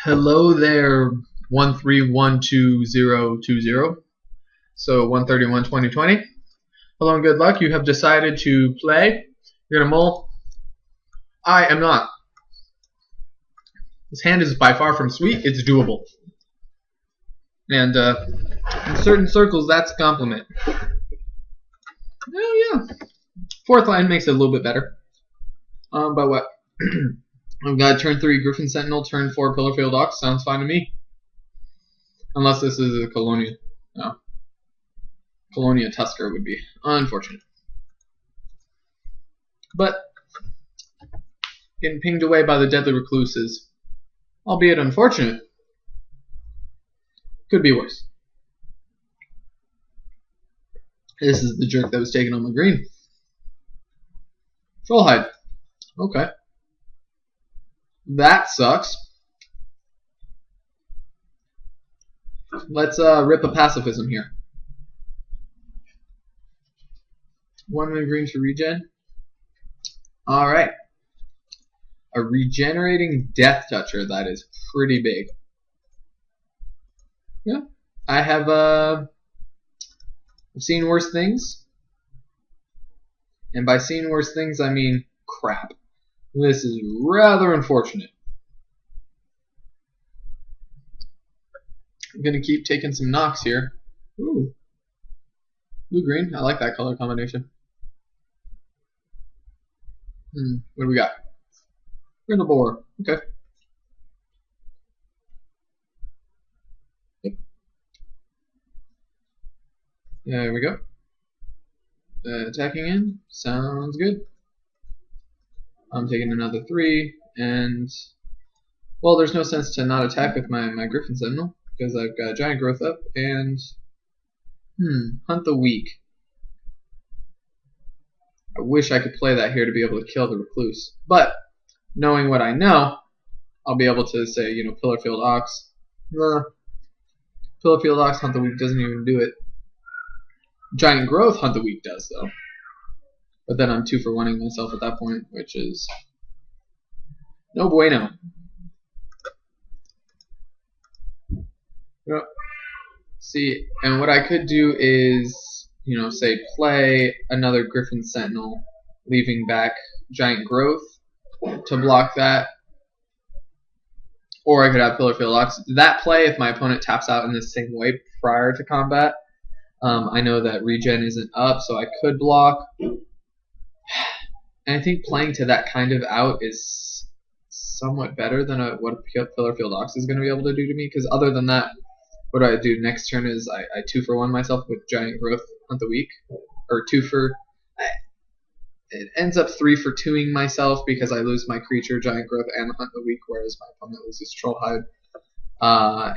Hello there, 1312020. So 131 2020. Hello and good luck. You have decided to play. You're gonna mull. I am not. This hand is by far from sweet. It's doable. And in certain circles, that's a compliment. Oh yeah. Fourth line makes it a little bit better. But what? I've got turn 3 Griffin Sentinel, turn 4 Pillarfield Ox. Sounds fine to me. Unless this is a Colonia. No. Colonia Tusker would be unfortunate. But getting pinged away by the Deadly Recluses, albeit unfortunate, could be worse. This is the jerk that was taken on the green. Trollhide. Okay. That sucks. Let's rip a pacifism here. 1 mana green to regen. Alright. A regenerating Death Toucher, that is pretty big. Yeah. I have I've seen worse things. And by seeing worse things, I mean crap. This is rather unfortunate. I'm gonna keep taking some knocks here. Ooh. Blue-green, I like that color combination. What do we got? Brindleboar. Okay. Yep. There we go. Attacking in. Sounds good. I'm taking another 3, and well, there's no sense to not attack with my Griffin Sentinel because I've got Giant Growth up and Hunt the Weak. I wish I could play that here to be able to kill the Recluse, but knowing what I know, I'll be able to say, you know, Pillarfield Ox. Pillarfield Ox Hunt the Weak doesn't even do it. Giant Growth Hunt the Weak does though. But then I'm 2 for 1-ing myself at that point, which is no bueno. Yep. See, and what I could do is, you know, say play another Griffin Sentinel, leaving back Giant Growth to block that. Or I could have Pillarfield Ox. That play, if my opponent taps out in the same way prior to combat, I know that regen isn't up, so I could block. And I think playing to that kind of out is somewhat better than what Pillarfield Ox is going to be able to do to me. Because other than that, what I do next turn is I 2 for 1 myself with Giant Growth Hunt the Weak, or 2 for. It ends up 3 for 2-ing myself because I lose my creature Giant Growth and Hunt the Weak, whereas my opponent loses Trollhide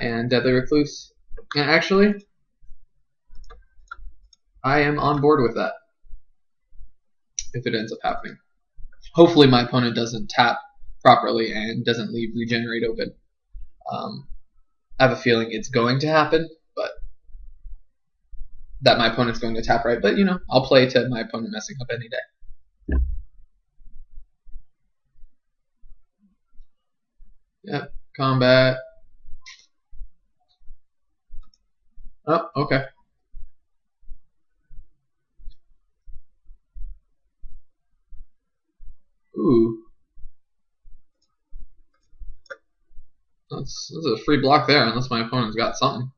and Deadly Recluse. And actually, I am on board with that. If it ends up happening. Hopefully my opponent doesn't tap properly and doesn't leave Regenerate open. I have a feeling it's going to happen, but that my opponent's going to tap right. But, you know, I'll play to my opponent messing up any day. Yep, combat. Oh, okay. Ooh. That's a free block there, unless my opponent's got something.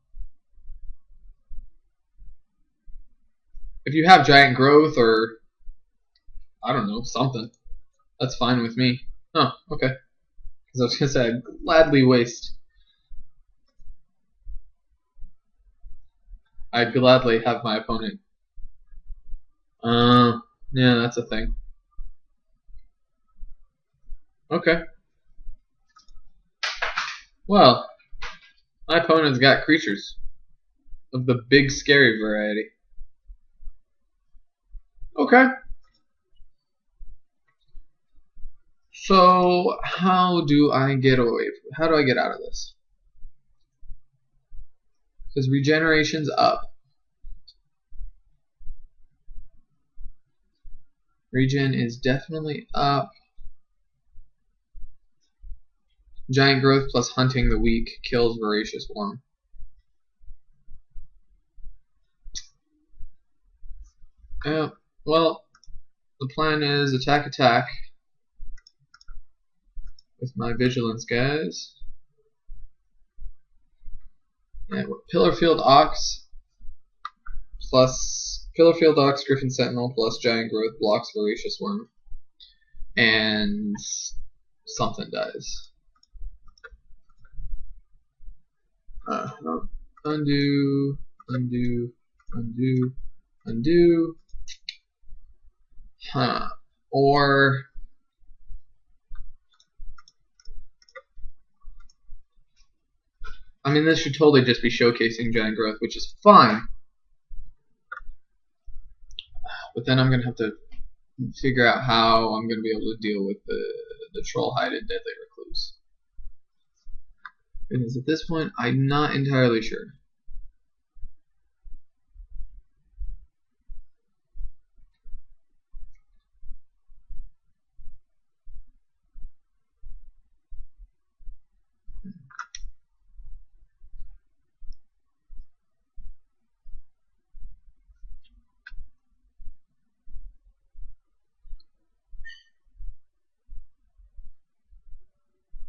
If you have Giant Growth or, I don't know, something, that's fine with me. Oh, okay. Because I was going to say, I'd gladly waste. I'd gladly have my opponent. Yeah, that's a thing. Okay. Well, my opponent's got creatures of the big scary variety. Okay. So how do I get away? How do I get out of this? Because regeneration's up. Regen is definitely up. Giant growth plus hunting the weak kills voracious worm. Yeah, well, the plan is attack with my vigilance guys. And Pillarfield Ox plus Pillarfield Ox, Griffin Sentinel plus Giant Growth blocks Voracious Worm. And something dies. No. Undo, undo, undo, undo. Huh. Or I mean, this should totally just be showcasing Giant Growth, which is fine. But then I'm going to have to figure out how I'm going to be able to deal with the Troll-Hided Deadly Recluse. Because at this point, I'm not entirely sure.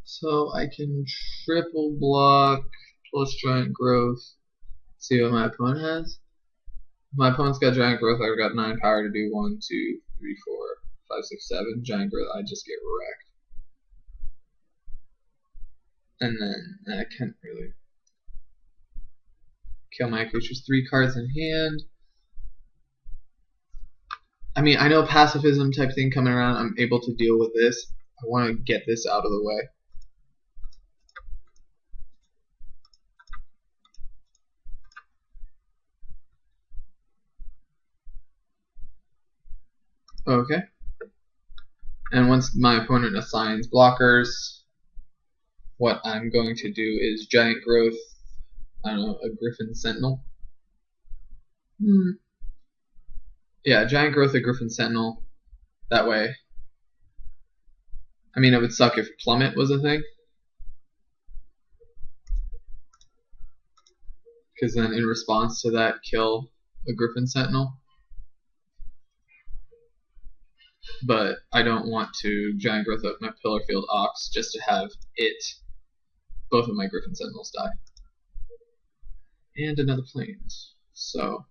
So I can triple block plus Giant Growth. See what my opponent has. If my opponent's got Giant Growth, I've got 9 power to do 1, 2, 3, 4, 5, 6, 7. Giant Growth, I just get wrecked. And then I can't really kill my creatures. 3 cards in hand. I mean, I know pacifism type thing coming around. I'm able to deal with this. I want to get this out of the way. Okay. And once my opponent assigns blockers, what I'm going to do is Giant Growth, I don't know, a Griffin Sentinel. Yeah, Giant Growth, a Griffin Sentinel. That way. I mean, it would suck if Plummet was a thing. Because then in response to that, kill a Griffin Sentinel. But I don't want to Giant Growth up my Pillarfield Ox just to have both of my Griffin Sentinels die. And another Plains. So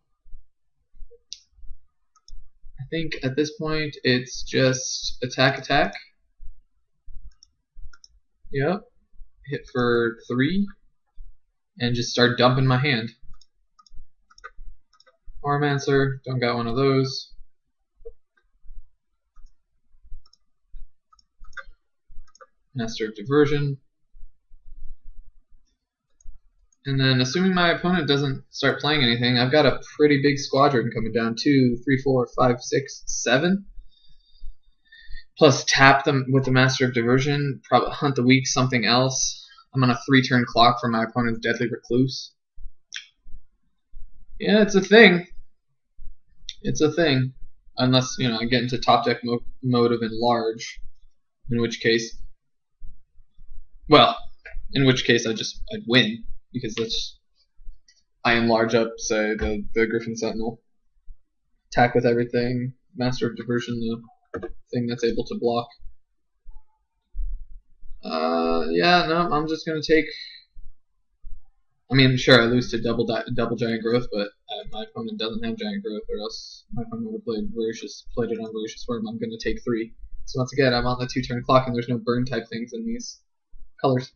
I think at this point it's just attack. Yep. Hit for 3. And just start dumping my hand. Armancer, don't got one of those. Master of Diversion. And then, assuming my opponent doesn't start playing anything, I've got a pretty big squadron coming down. 2, 3, 4, 5, 6, 7. Plus tap them with the Master of Diversion, probably hunt the weak, something else. I'm on a 3-turn clock for my opponent's Deadly Recluse. Yeah, it's a thing. It's a thing. Unless, you know, I get into top deck mode of Enlarge. In which case, I'd win. Because I enlarge up, say, the Griffin Sentinel. Attack with everything. Master of Diversion, the thing that's able to block. Yeah, no, I'm just gonna take. I mean, sure, I lose to double Giant Growth, but my opponent doesn't have Giant Growth, or else my opponent would have played it on Voracious Worm. I'm gonna take 3. So once again, I'm on the 2-turn clock, and there's no burn type things in these colors.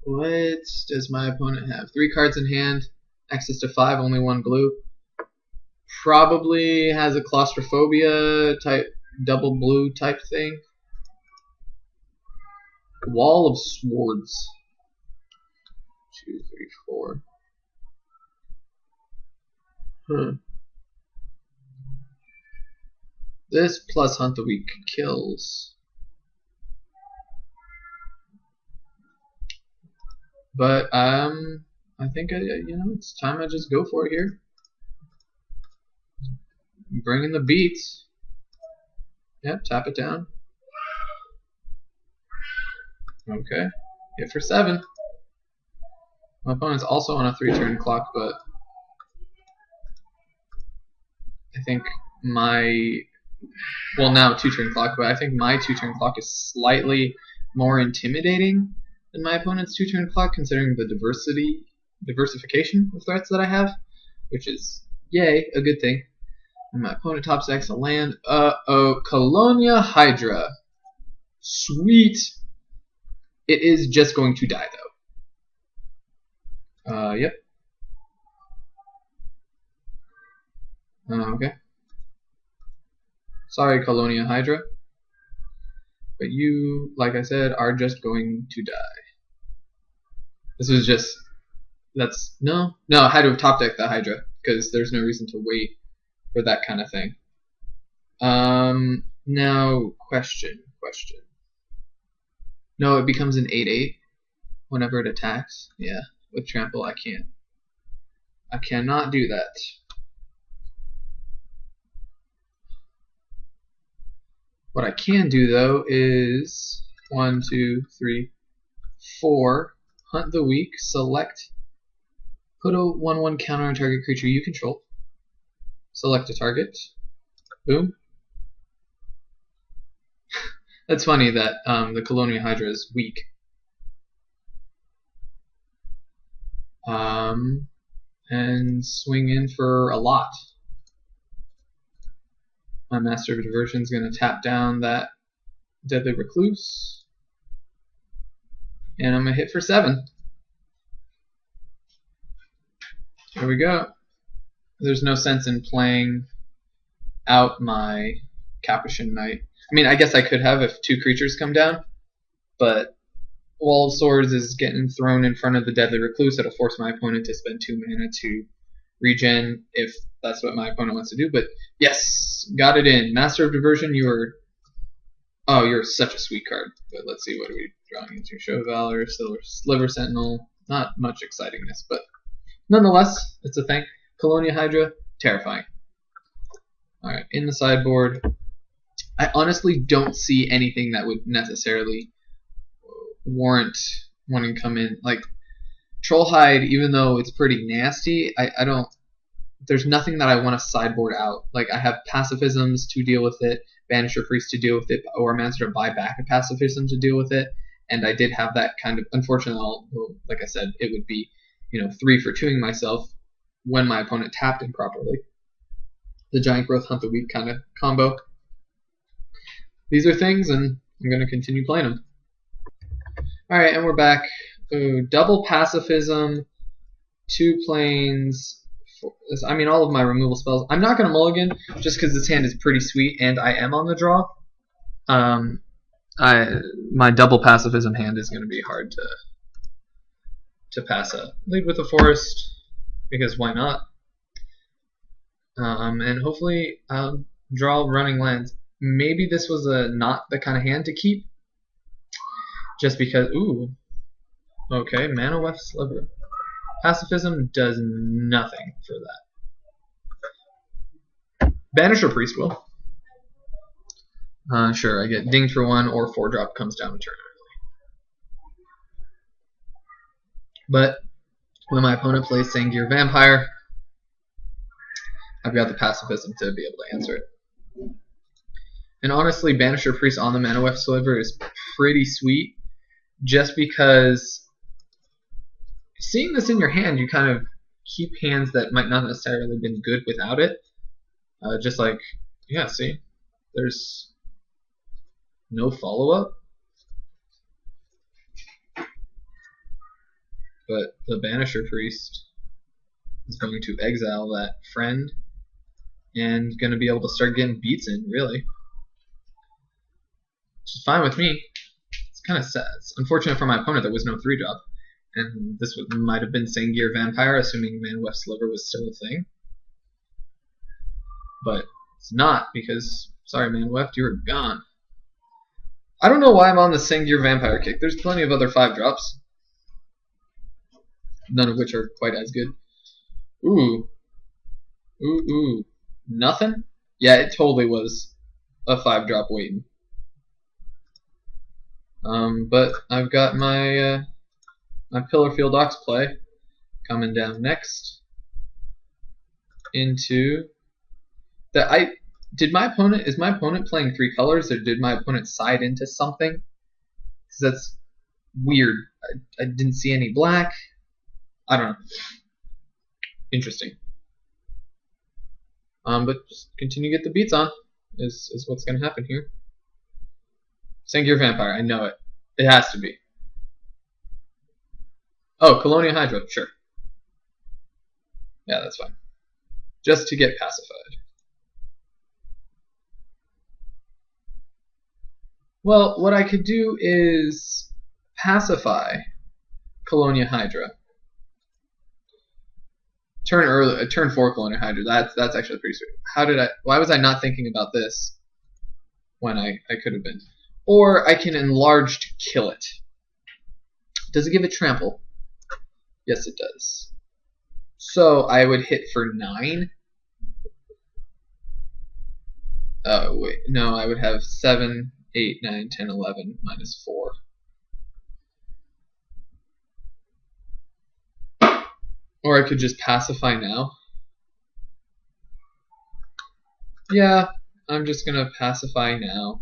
What does my opponent have? 3 cards in hand, access to 5, only 1 blue. Probably has a claustrophobia type, double blue type thing. Wall of Swords. 2, 3, 4. This plus Hunt the Weak kills. But I think it's time I just go for it here. Bring in the beats. Yep, tap it down. Okay, hit for 7. My opponent's also on a 3-turn clock, but I think my, well, now 2-turn clock, but I think my 2-turn clock is slightly more intimidating than my opponent's 2-turn clock, considering the diversification of threats that I have, which is, yay, a good thing. And my opponent top decks a land. Colonia Hydra. Sweet. It is just going to die, though. Yep. Okay. Sorry, Colonia Hydra. But you, like I said, are just going to die. This was just... That's... No, I had to have top decked the Hydra, because there's no reason to wait for that kind of thing. Now, question. No, it becomes an 8/8 whenever it attacks. Yeah, with trample I can't. I cannot do that. What I can do though is 1, 2, 3, 4. Hunt the weak. Select. Put a 1/1 counter on target creature you control. Select a target. Boom. That's funny that the Colonia Hydra is weak. And swing in for a lot. My Master of Diversion is going to tap down that Deadly Recluse. And I'm going to hit for 7. Here we go. There's no sense in playing out my Capuchin Knight. I mean, I guess I could have if 2 creatures come down, but Wall of Swords is getting thrown in front of the Deadly Recluse. It'll force my opponent to spend 2 mana to regen if that's what my opponent wants to do. But yes, got it in. Master of Diversion, you're such a sweet card. But let's see, what are we drawing into? Show of Valor, Sliver Sentinel. Not much excitingness, but nonetheless, it's a thing. Colonia Hydra, terrifying. Alright, in the sideboard. I honestly don't see anything that would necessarily warrant wanting to come in. Like, Trollhide, even though it's pretty nasty, I don't... There's nothing that I want to sideboard out. Like, I have Pacifisms to deal with it, Banisher Priest to deal with it, or Master to buy back a Pacifism to deal with it, and I did have that kind of... Unfortunately, like I said, it would be, 3 for 2ing myself when my opponent tapped improperly. The Giant Growth Hunt the Weak kind of combo. These are things, and I'm going to continue playing them. Alright, and we're back. Ooh, double Pacifism, 2 planes. I mean, all of my removal spells. I'm not going to mulligan, just because this hand is pretty sweet, and I am on the draw. My double Pacifism hand is going to be hard to pass up. Lead with a Forest, because why not? And hopefully I'll draw running lands. Maybe this was not the kind of hand to keep, just because. Ooh, okay, Mana Weft Sliver. Pacifism does nothing for that. Banisher Priest will. Sure, I get dinged for 1 or 4-drop comes down a turn early. But when my opponent plays Sangir Vampire, I've got the Pacifism to be able to answer it. And honestly, Banisher Priest on the Mana Weft Sliver is pretty sweet, just because seeing this in your hand, you kind of keep hands that might not necessarily have been good without it. Just like, yeah, see, there's no follow-up. But the Banisher Priest is going to exile that friend and going to be able to start getting beats in, really. Which is fine with me. It's kind of sad. It's unfortunate for my opponent there was no 3-drop. And this might have been Sangir Vampire, assuming Mana Weft Sliver was still a thing. But it's not, because, sorry Mana Weft, you were gone. I don't know why I'm on the Sangir Vampire kick. There's plenty of other 5-drops. None of which are quite as good. Ooh. Ooh. Nothing? Yeah, it totally was a 5-drop waiting. But I've got my my Pillar Field Ox play coming down next into the is my opponent playing 3 colors, or did my opponent side into something? Because that's weird. I didn't see any black. I don't know. Interesting. But just continue to get the beats on is what's gonna happen here. Sengir Vampire, I know it. It has to be. Oh, Colonia Hydra, sure. Yeah, that's fine. Just to get pacified. Well, what I could do is pacify Colonia Hydra. Turn 4 Colonia Hydra. That's actually pretty sweet. Why was I not thinking about this when I could have been? Or I can enlarge to kill it. Does it give it trample? Yes, it does. So I would hit for 9. Oh wait, no, I would have 7, 8, 9, 10, 11 minus 4. Or I could just pacify now. Yeah, I'm just gonna pacify now.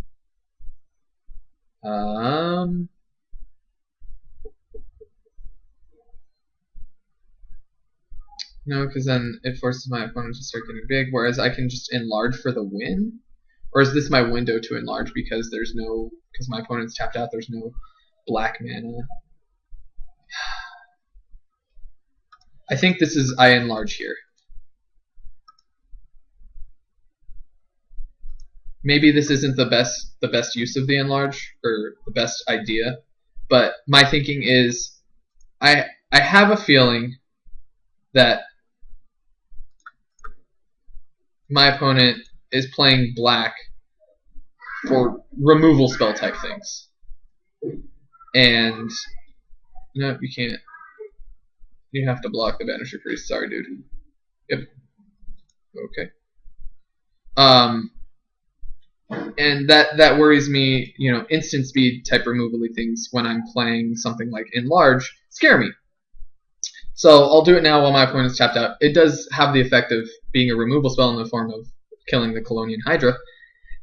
No, because then it forces my opponent to start getting big, whereas I can just enlarge for the win? Or is this my window to enlarge because because my opponent's tapped out, there's no black mana? I think this is I enlarge here. Maybe this isn't the best use of the enlarge, or the best idea, but my thinking is I have a feeling that my opponent is playing black for removal spell type things. And no, you can't. You have to block the Banisher Priest. Sorry, dude. Yep. Okay. And that worries me. You know, instant speed type removal-y things when I'm playing something like Enlarge scare me. So I'll do it now while my opponent's tapped out. It does have the effect of being a removal spell in the form of killing the Colonian Hydra.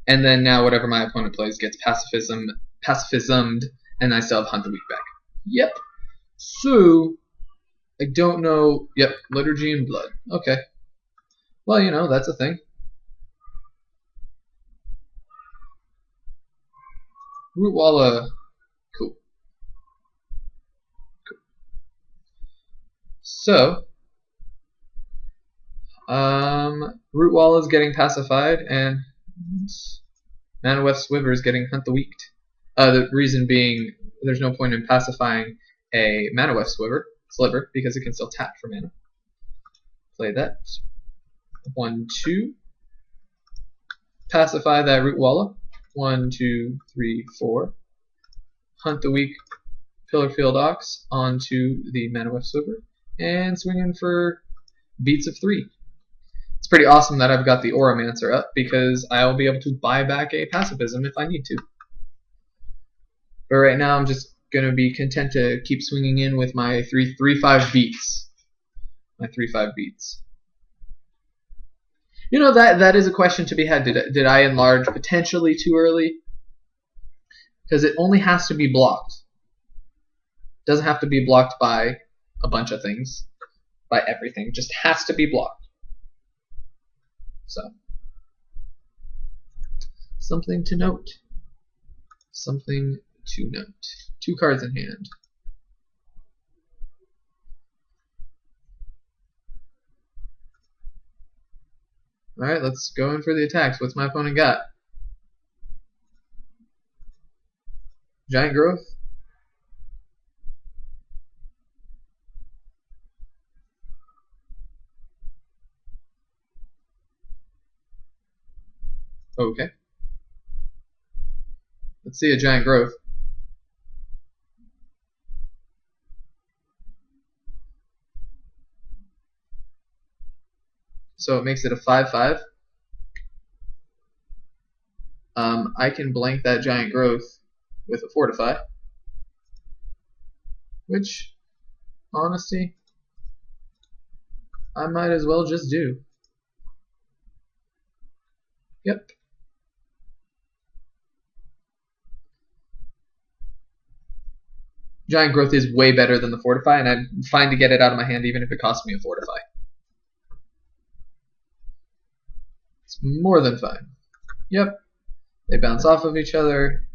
And then now whatever my opponent plays gets pacifismed, and I still have Hunt the Weak back. Yep. So I don't know. Yep, Liturgy and Blood. Okay. Well, you know, that's a thing. Rootwalla. Cool. So, Rootwalla is getting pacified, and Manaweth Swiver is getting Hunt the Weak. The reason being, there's no point in pacifying a Manaweth Sliver because it can still tap for mana. Play that. 1, 2. Pacify that Rootwalla. 1, 2, 3, 4. Hunt the Weak Pillar Field Ox onto the Manaweth Swiver, and swing in for beats of 3. It's pretty awesome that I've got the Auramancer up because I'll be able to buy back a pacifism if I need to. But right now I'm just going to be content to keep swinging in with my 3/5 beats. My 3/5 beats. You know, that is a question to be had. Did I enlarge potentially too early? Because it only has to be blocked. It doesn't have to be blocked by a bunch of things, by everything. It just has to be blocked. So, something to note. Something to note. 2 cards in hand. Alright, let's go in for the attacks. What's my opponent got? Giant Growth? Okay. Let's see a Giant Growth. So it makes it a 5/5. I can blank that giant growth with a fortify, which, honesty, I might as well just do. Yep. Giant growth is way better than the fortify, and I'm fine to get it out of my hand even if it costs me a fortify. It's more than fine. Yep. They bounce off of each other,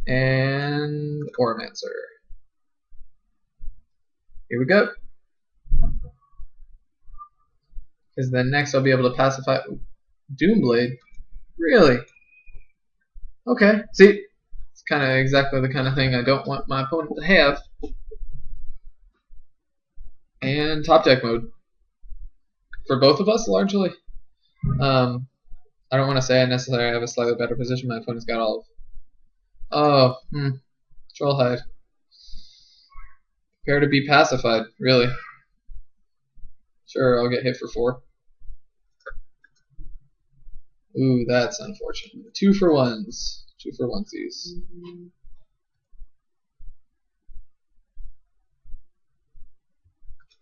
and Oromancer. Here we go. Because then next I'll be able to pacify Doomblade. Really? Okay. See, it's kind of exactly the kind of thing I don't want my opponent to have. And top deck mode for both of us, largely. I don't want to say I necessarily have a slightly better position. My opponent's got all of. Oh, Trollhide. Prepare to be pacified, really. Sure, I'll get hit for 4. Ooh, that's unfortunate. 2 for 1s. 2 for 1sies.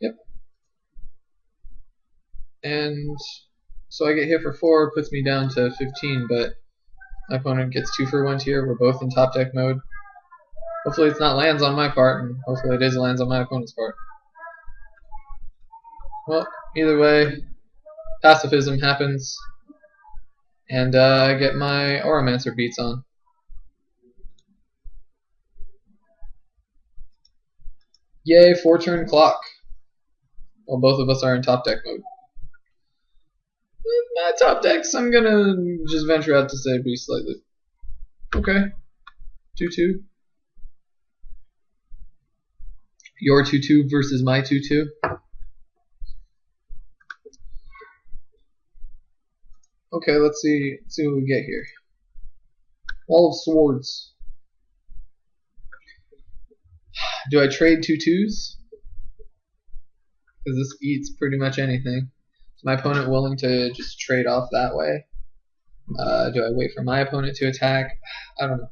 Yep. And so I get hit for 4, puts me down to 15, but my opponent gets 2 for 1 here. We're both in top deck mode. Hopefully it's not lands on my part, and hopefully it is lands on my opponent's part. Well, either way, pacifism happens, and I get my Oromancer beats on. Yay, 4-turn clock. Well, both of us are in top deck mode. My top decks, I'm gonna just venture out to say, be slightly. Okay. 2-2. Your 2-2 versus my 2-2. Okay, let's see what we get here. Wall of Swords. Do I trade 2-2s? Because this eats pretty much anything. Is my opponent willing to just trade off that way? Do I wait for my opponent to attack? I don't know.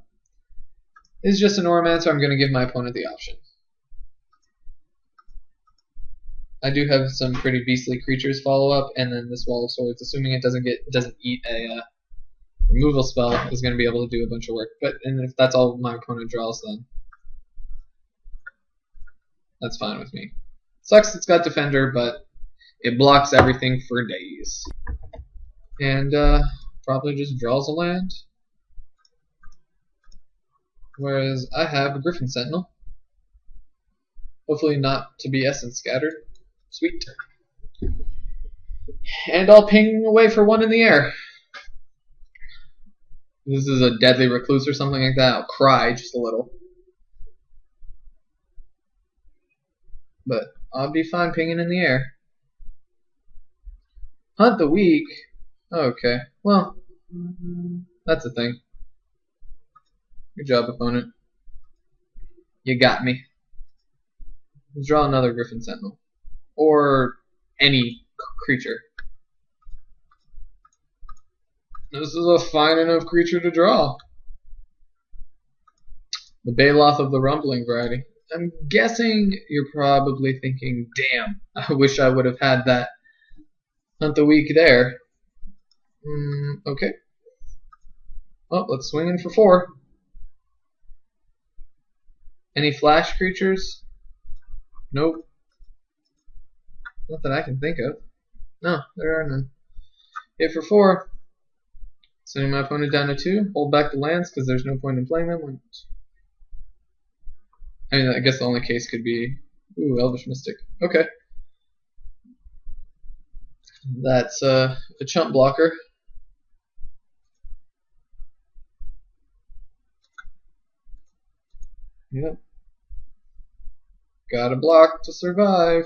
It's just an Oromancer, so I'm going to give my opponent the option. I do have some pretty beastly creatures follow up, and then this Wall of Swords, assuming it doesn't eat a removal spell, is going to be able to do a bunch of work. And if that's all my opponent draws, then that's fine with me. Sucks it's got Defender, but it blocks everything for days. And probably just draws a land. Whereas I have a Griffin Sentinel. Hopefully not to be Essence Scattered. Sweet. And I'll ping away for 1 in the air. If this is a Deadly Recluse or something like that, I'll cry just a little. But I'll be fine pinging in the air. Hunt the Weak? Okay, well, that's a thing. Good job, opponent. You got me. Let's draw another Griffin Sentinel. Or any creature. This is a fine enough creature to draw. The Baloth of the Rumbling variety. I'm guessing you're probably thinking, damn, I wish I would have had that Hunt the Weak there. Okay. Well, let's swing in for 4. Any flash creatures? Nope. Not that I can think of. No, there are none. Hit for 4. Sending my opponent down to 2. Hold back the lands because there's no point in playing them. I mean, I guess the only case could be, ooh, Elvish Mystic. Okay. That's a chump blocker. Yep. Gotta block to survive.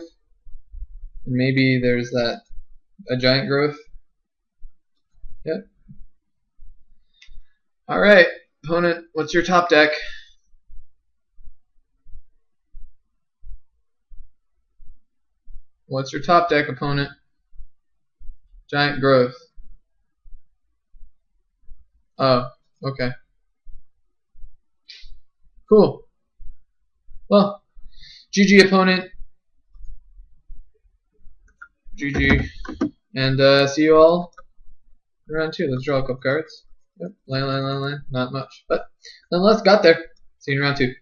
And maybe there's a giant growth. Yep. Alright, opponent, what's your top deck? What's your top deck, opponent? Giant growth. Oh, Okay. Cool. Well, GG opponent. GG. And see you all in round 2. Let's draw a couple cards. Yep. Line. Not much. But nonetheless, got there. See you in round 2.